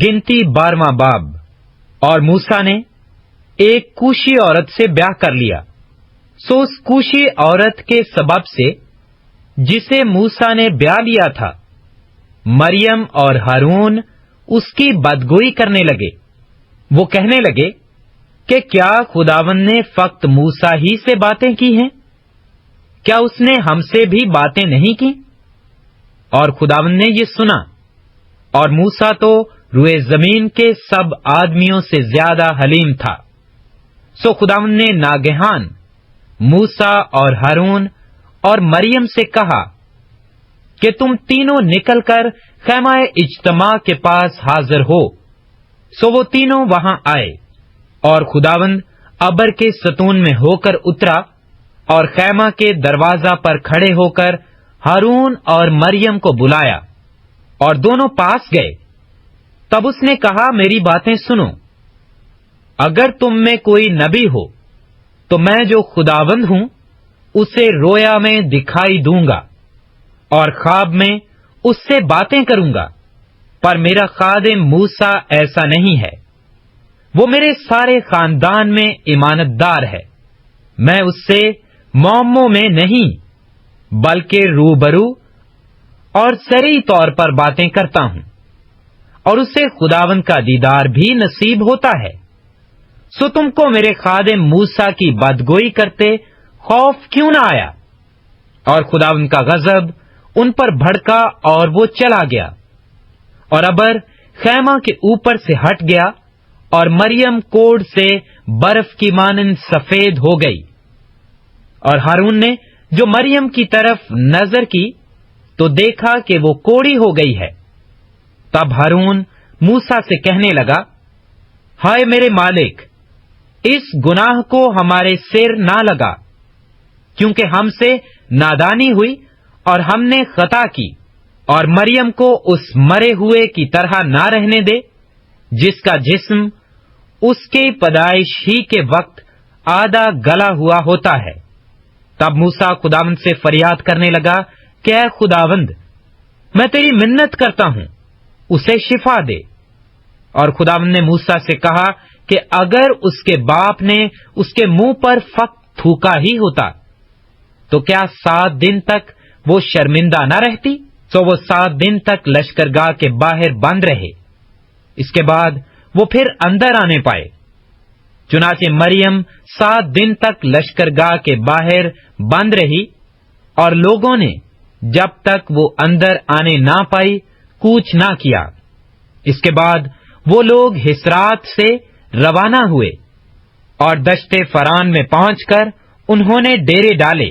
گنتی 12واں باب۔ اور موسیٰ نے ایک کوشی عورت سے بیاہ کر لیا، سو اس کوشی عورت کے سبب سے جسے موسیٰ نے بیاہ لیا تھا، مریم اور ہارون اس کی بدگوئی کرنے لگے۔ وہ کہنے لگے کہ کیا خداوند نے فقط موسیٰ ہی سے باتیں کی ہیں؟ کیا اس نے ہم سے بھی باتیں نہیں کی؟ اور خداوند نے یہ سنا، اور موسیٰ تو روئے زمین کے سب آدمیوں سے زیادہ حلیم تھا۔ سو خداوند نے ناگہان موسیٰ اور ہارون اور مریم سے کہا کہ تم تینوں نکل کر خیمہ اجتماع کے پاس حاضر ہو۔ سو وہ تینوں وہاں آئے، اور خداوند ابر کے ستون میں ہو کر اترا اور خیمہ کے دروازہ پر کھڑے ہو کر ہارون اور مریم کو بلایا، اور دونوں پاس گئے۔ تب اس نے کہا، میری باتیں سنو، اگر تم میں کوئی نبی ہو تو میں جو خداوند ہوں اسے رویا میں دکھائی دوں گا اور خواب میں اس سے باتیں کروں گا، پر میرا خادم موسیٰ ایسا نہیں ہے۔ وہ میرے سارے خاندان میں امانت دار ہے، میں اس سے معموں میں نہیں بلکہ روبرو اور سری طور پر باتیں کرتا ہوں، اور اسے خداوند کا دیدار بھی نصیب ہوتا ہے۔ سو تم کو میرے خادم موسیٰ کی بدگوئی کرتے خوف کیوں نہ آیا؟ اور خداوند کا غضب ان پر بھڑکا اور وہ چلا گیا، اور ابر خیمہ کے اوپر سے ہٹ گیا، اور مریم کوڑ سے برف کی مانند سفید ہو گئی۔ اور ہارون نے جو مریم کی طرف نظر کی تو دیکھا کہ وہ کوڑی ہو گئی ہے۔ تب ہارون موسیٰ سے کہنے لگا، ہائے میرے مالک، اس گناہ کو ہمارے سر نہ لگا، کیونکہ ہم سے نادانی ہوئی اور ہم نے خطا کی، اور مریم کو اس مرے ہوئے کی طرح نہ رہنے دے جس کا جسم اس کے پیدائش ہی کے وقت آدھا گلا ہوا ہوتا ہے۔ تب موسیٰ خداوند سے فریاد کرنے لگا کہ اے خداوند، میں تیری منت کرتا ہوں، اسے شفا دے۔ اور خداوند نے موسیٰ سے کہا کہ اگر اس کے باپ نے اس کے منہ پر فقط تھوکا ہی ہوتا تو کیا 7 دن تک وہ شرمندہ نہ رہتی؟ تو وہ 7 دن تک لشکرگاہ کے باہر بند رہے، اس کے بعد وہ پھر اندر آنے پائے۔ چنانچہ مریم 7 دن تک لشکرگاہ کے باہر بند رہی، اور لوگوں نے جب تک وہ اندر آنے نہ پائی کوچ نہ کیا۔ اس کے بعد وہ لوگ حسرات سے روانہ ہوئے، اور دشت فران میں پہنچ کر انہوں نے ڈیرے ڈالے۔